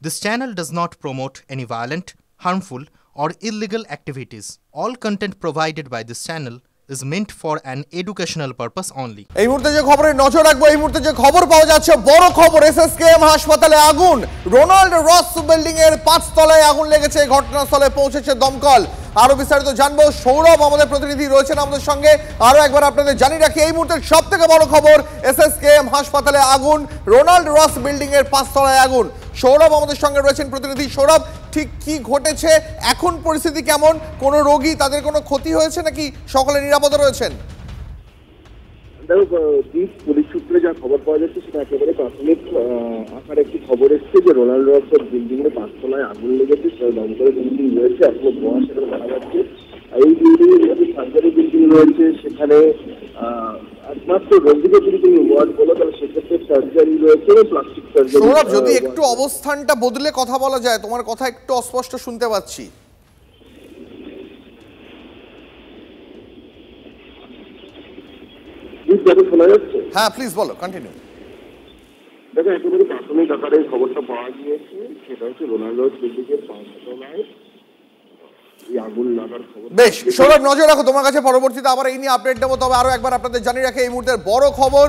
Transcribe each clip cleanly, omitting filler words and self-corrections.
This channel does not promote any violent, harmful, or illegal activities. All content provided by this channel is meant for an educational purpose only. এই মুহূর্তে যে খবরে নজর রাখবো, এই মুহূর্তে যে খবর পাওয়া যাচ্ছে, বড় খবর, এসএসকেএম হাসপাতালে আগুন। রোনাল্ড রস বিল্ডিং এর 5 তলায় আগুন লেগেছে। ঘটনাস্থলে পৌঁছেছে দমকল। আরো বিস্তারিত জানবো, সৌরভ আমাদের প্রতিনিধি রয়েছেন আমাদের সঙ্গে। আরো একবার আপনাদের জানিয়ে রাখি, এই মুহূর্তে সবথেকে বড় খবর, এসএসকেএম হাসপাতালে আগুন, রোনাল্ড রস বিল্ডিং এর 5 তলায় আগুন। সৌরভ আমাদের সঙ্গে রয়েছেন প্রতিনিধি। সৌরভ, ঠিক কি ঘটেছে, এখন পরিস্থিতি কেমন, কোন রোগী, তাদের কোনো ক্ষতি হয়েছে নাকি সকলে নিরাপদে রয়েছেন? পুলিশ সূত্রে যা খবর পাওয়া যাচ্ছে সেটা একেবারে প্রাথমিক আকারে একটি খবর এসছে যে রোনাল্ড রসের বিল্ডিং এর 5 তলায় আগুন লেগেছে। দমকলের বিল্ডিং রয়েছে, এখনো ধোঁয়া সেখানে দেখা যাচ্ছে। এই বিল্ডিং এর যে সার্জারি বিল্ডিং রয়েছে সেখানে একমাত্র রোগীকে যদি তুমি ওয়ার্ড বলো তাহলে সেক্ষেত্রে সার্জারি রয়েছে, প্লাস্টিক সার্জারি। সৌরভ, যদি একটু অবস্থানটা বদলে কথা বলা যায়, তোমার কথা একটু অস্পষ্ট শুনতে পাচ্ছি। শোনা যাচ্ছে? হ্যাঁ, প্লিজ বলো, কন্টিনিউ। দেখো, একেবারে প্রাথমিক আকারে খবরটা পাওয়া গিয়েছে, সেটা হচ্ছে রোনাল্ড রস বিল্ডিং এর 5 তলায় আগুন লাগার খবর। বেশ সৌরভ, নজর রাখো, তোমার কাছে পরবর্তীতে আবার এই নিয়ে আপডেট দেবো। তবে আরো একবার আপনাদের জানিয়ে রাখে, এই মুহূর্তের বড় খবর,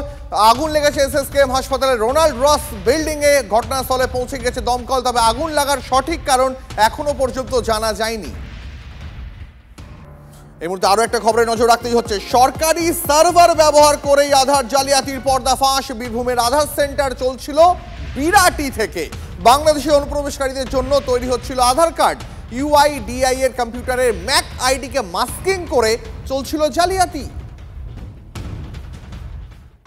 আগুন লেগেছে এসএসকেএম হাসপাতালে রোনাল্ড রস বিল্ডিং এ। ঘটনাস্থলে পৌঁছে গেছে দমকল। তবে আগুন লাগার সঠিক কারণ এখনো পর্যন্ত জানা যায়নি। এই মুহূর্তে আরো একটা খবরে নজর রাখতেই হচ্ছে, সরকারি সার্ভার ব্যবহার করেই আধার জালিয়াতির পর্দাফাঁস। বীরভূমের আধার সেন্টার চলছিল বিরাটি থেকে। বাংলাদেশি অনুপ্রবেশকারীদের জন্য তৈরি হচ্ছিল আধার কার্ড। ইউআইডিআই এর কম্পিউটারের ম্যাক আইডিকে মাস্কিং করে চলছিল জালিয়াতি।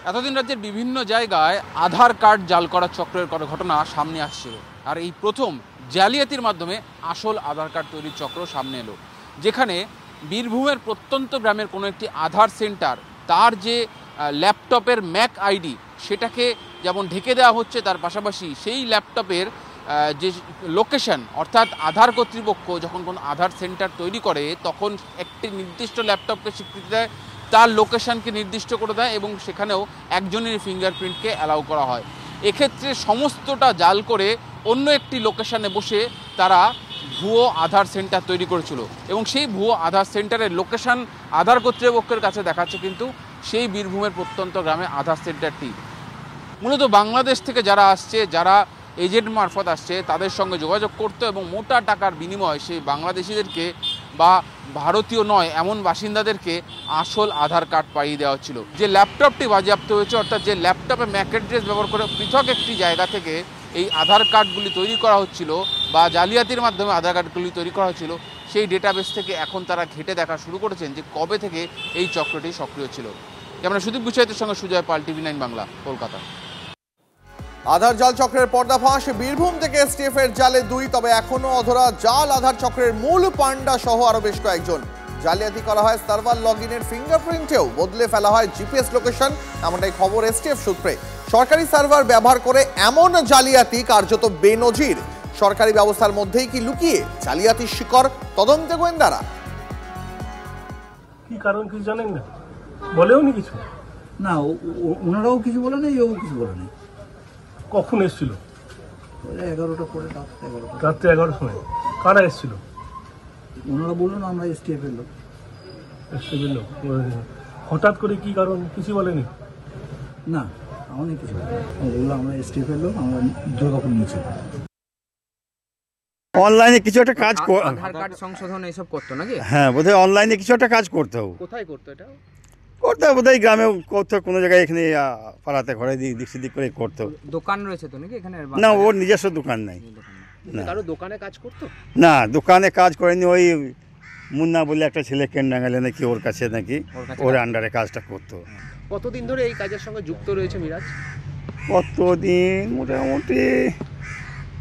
এতদিন রাজ্যের বিভিন্ন জায়গায় আধার কার্ড জাল করার চক্রের ঘটনা সামনে আসছিল, আর এই প্রথম জালিয়াতির মাধ্যমে আসল আধার কার্ড তৈরির চক্র সামনে এলো। যেখানে বীরভূমের প্রত্যন্ত গ্রামের কোনো একটি আধার সেন্টার, তার যে ল্যাপটপের ম্যাক আইডি সেটাকে যেমন ঢেকে দেওয়া হচ্ছে, তার পাশাপাশি সেই ল্যাপটপের যে লোকেশন, অর্থাৎ আধার কর্তৃপক্ষ যখন কোনো আধার সেন্টার তৈরি করে তখন একটি নির্দিষ্ট ল্যাপটপকে স্বীকৃতি দেয়, তার লোকেশনকে নির্দিষ্ট করে দেয় এবং সেখানেও একজনের ফিঙ্গারপ্রিন্টকে অ্যালাউ করা হয়। এক্ষেত্রে সমস্তটা জাল করে অন্য একটি লোকেশনে বসে তারা ভুয়ো আধার সেন্টার তৈরি করেছিল এবং সেই ভুয়ো আধার সেন্টারের লোকেশন আধার কর্তৃপক্ষের কাছে দেখাচ্ছে কিন্তু সেই বীরভূমের প্রত্যন্ত গ্রামে আধার সেন্টারটি। মূলত বাংলাদেশ থেকে যারা আসছে, যারা এজেন্ট মারফত আসছে, তাদের সঙ্গে যোগাযোগ করতো এবং মোটা টাকার বিনিময়ে সেই বাংলাদেশিদেরকে বা ভারতীয় নয় এমন বাসিন্দাদেরকে আসল আধার কার্ড পাইয়ে দেওয়া হচ্ছিল। যে ল্যাপটপটি বাজেয়াপ্ত হয়েছে, অর্থাৎ যে ল্যাপটপে ম্যাক অ্যাড্রেস ব্যবহার করে পৃথক একটি জায়গা থেকে এই আধার কার্ডগুলি তৈরি করা হচ্ছিল বা জালিয়াতির মাধ্যমে আধার কার্ডগুলি তৈরি করা হচ্ছিল, সেই ডেটাবেস থেকে এখন তারা ঘেঁটে দেখা শুরু করেছেন যে কবে থেকে এই চক্রটি সক্রিয় ছিল। যেমন সুদীপ বুচাইতের সঙ্গে সুজয় পাল, TV9 বাংলা, কলকাতা। আধার জাল চক্রের পর্দাফাঁস, বীরভূম থেকে এসটিএফ এর জালে 2। তবে এখনো অধরা জাল আধার চক্রের মূল পান্ডা সহ আরো বেশ কয়েকজন। জালিয়াতি করা হয় সার্ভার লগইনের ফিঙ্গারপ্রিন্টেও, বদলে ফেলা হয় জিপিএস লোকেশন, এমনটাই খবর এসটিএফ সূত্রে। সরকারি সার্ভার ব্যবহার করে এমন জালিয়াতি কার্যত বেনজির। সরকারি ব্যবস্থার মধ্যেই কি লুকিয়ে জালিয়াতির শিকড়, তদন্তে গোয়েন্দারা। কি কারণ কিছু জানেন না, বলেও নি কিছু না, ওনারাও কিছু বলে নেই, ও কিছু বলে নেই। কখন এসেছিল? 11টা পরে, রাত্রে 11টার সময়। কারা এসেছিল? ওনারা বললো না আমরা এসটিএফ এর লোক। হঠাৎ করে কি কারণ কিছু বলেনি? না, আমাদের কিছু বললো আমরা এসটিএফ এর লোক, আমরা দুর্গাপুর নিয়েছি। অনলাইনে কিছু একটা কাজ, আধার কার্ড সংশোধন এইসব করতো নাকি? হ্যাঁ, বোধহয় অনলাইনে কিছু একটা কাজ করতে হবে। কোথায় করতো এটা? করতে হবে বোধহয় গ্রামেও করতে, কোনো জায়গায় এখানে পাড়াতে ঘরে দিক সেদিক করে করতো। দোকান রয়েছে তো নাকি এখানে? না, ওর নিজস্ব দোকান নাই। কারো দোকানে কাজ করতো না, দোকানে কাজ করেনি। ওই মুন্না বলে একটা ছেলে কেন্ডাঙ্গালে নাকি, ওর কাছে নাকি ওর আন্ডারে কাজটা করতো। কতদিন ধরে এই কাজের সঙ্গে যুক্ত রয়েছে মিরাজ? কতদিন, মোটামুটি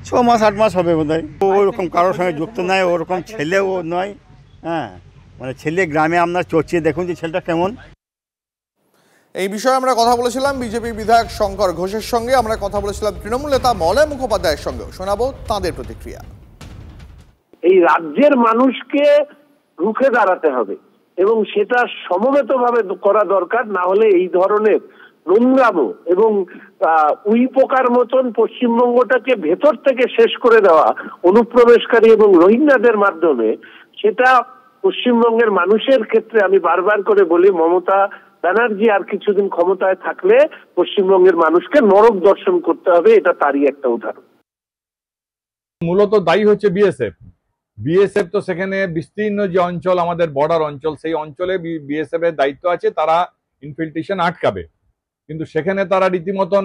6 মাস 8 মাস হবে বোধহয়। ওরকম কারোর সঙ্গে যুক্ত নয়, ওরকম ছেলেও নয়। হ্যাঁ, মানে ছেলে গ্রামে আপনার চড়ছে, দেখুন যে ছেলেটা কেমন। এই বিষয়ে আমরা কথা বলেছিলাম বিজেপি বিধায়ক শঙ্কর ঘোষের সঙ্গে, আমরা কথা বলেছিলাম তৃণমূল নেতা মলয় মুখোপাধ্যায়ের সঙ্গে। শোনাবো তাদের প্রতিক্রিয়া। এই রাজ্যের মানুষকে রুখে দাঁড়াতে হবে এবং সেটা সমবেতভাবে করা দরকার, না হলে এই ধরনের নোংরামো এবং উই পোকার মতন পশ্চিমবঙ্গটাকে ভেতর থেকে শেষ করে দেওয়া অনুপ্রবেশকারী এবং রোহিঙ্গাদের মাধ্যমে, সেটা পশ্চিমবঙ্গের মানুষের ক্ষেত্রে আমি বারবার করে বলি, মমতা ব্যানার্জি আর কিছুদিন ক্ষমতায় থাকলে পশ্চিমবঙ্গের মানুষকে নরক দর্শন করতে হবে, এটা তারই একটা উদাহরণ। মূলত দায়ী হচ্ছে বিএসএফ। তো সেখানে বিস্তীর্ণ যে অঞ্চল, আমাদের বর্ডার অঞ্চল, সেই অঞ্চলে বিএসএফ এর দায়িত্ব আছে, তারা ইনফিল্ট্রেশন আটকাবে, কিন্তু সেখানে তারা রীতিমতন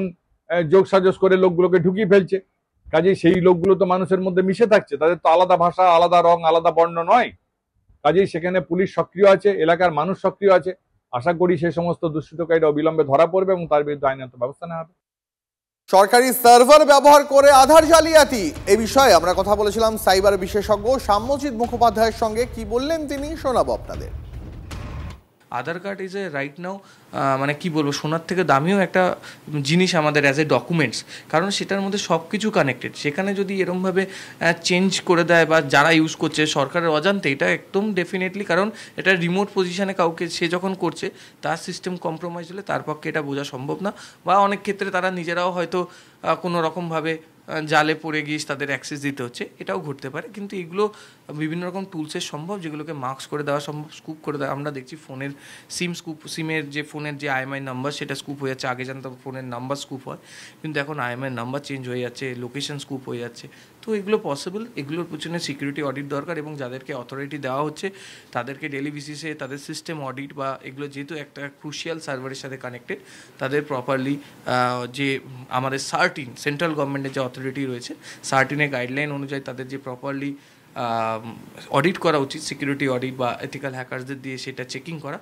যোগ সাজস করে লোকগুলোকে ঢুকিয়ে ফেলছে। কাজেই সেই লোকগুলো তো মানুষের মধ্যে মিশে থাকছে, তাদের তো আলাদা ভাষা, আলাদা রং, আলাদা বর্ণ নয়। কাজেই সেখানে পুলিশ সক্রিয় আছে, এলাকার মানুষ সক্রিয় আছে। আশা করি সেই সমস্ত দুষ্কৃতকারীরা অবিলম্বে ধরা পড়বে এবং তার বিরুদ্ধে আইনত ব্যবস্থা নেওয়া হবে। সরকারি সার্ভার ব্যবহার করে আধার জালিয়াতি, এই বিষয়ে আমরা কথা বলেছিলাম সাইবার বিশেষজ্ঞ সাম্যজিৎ মুখোপাধ্যায়ের সঙ্গে। কি বললেন তিনি শোনাবো আপনাদের। Aadhaar card is a right now মানে কি বলবো, সোনার থেকে দামিও একটা জিনিস আমাদের অ্যাজ এ ডকুমেন্টস, কারণ সেটার মধ্যে সব কিছু কানেক্টেড। সেখানে যদি এরমভাবে চেঞ্জ করে দেয় বা যারা ইউজ করছে সরকারের অজান্তে, এটা একদম ডেফিনেটলি, কারণ এটা রিমোট পজিশনে কাউকে সে যখন করছে তার সিস্টেম কম্প্রোমাইজ হলে তার পক্ষে এটা বোঝা সম্ভব না, বা অনেক ক্ষেত্রে তারা নিজেরাও হয়তো কোনো রকমভাবে জালে পড়ে গিয়ে তাদের অ্যাক্সেস দিতে হচ্ছে, এটাও ঘটতে পারে। কিন্তু এগুলো বিভিন্ন রকম টুলসের সম্ভব, যেগুলোকে মার্কস করে দেওয়া সম্ভব, স্কুপ করে দেওয়া। আমরা দেখছি ফোনের সিমের যে ফোনের যে আইএমআই নাম্বার সেটা স্কুপ হয়ে যাচ্ছে। আগে জানতাম ফোনের নাম্বার স্কুপ হয়, কিন্তু এখন আইএমআই নাম্বার চেঞ্জ হয়ে যাচ্ছে, লোকেশন স্কুপ হয়ে যাচ্ছে। তো এগুলো পসিবল, এগুলোর পিছনে সিকিউরিটি অডিট দরকার, এবং যাদেরকে অথরিটি দেওয়া হচ্ছে তাদেরকে ডেলি বেসিসে তাদের সিস্টেম অডিট, বা এগুলো যেহেতু একটা ক্রুশিয়াল সার্ভারের সাথে কানেক্টেড, তাদের প্রপারলি যে আমাদের সেন্ট্রাল গভর্নমেন্টের যে অথরিটি রয়েছে, সার্টিনের গাইডলাইন অনুযায়ী তাদের যে প্রপারলি অডিট করা উচিত, সিকিউরিটি অডিট বা এথিক্যাল হ্যাকারসদের দিয়ে সেটা চেকিং করা,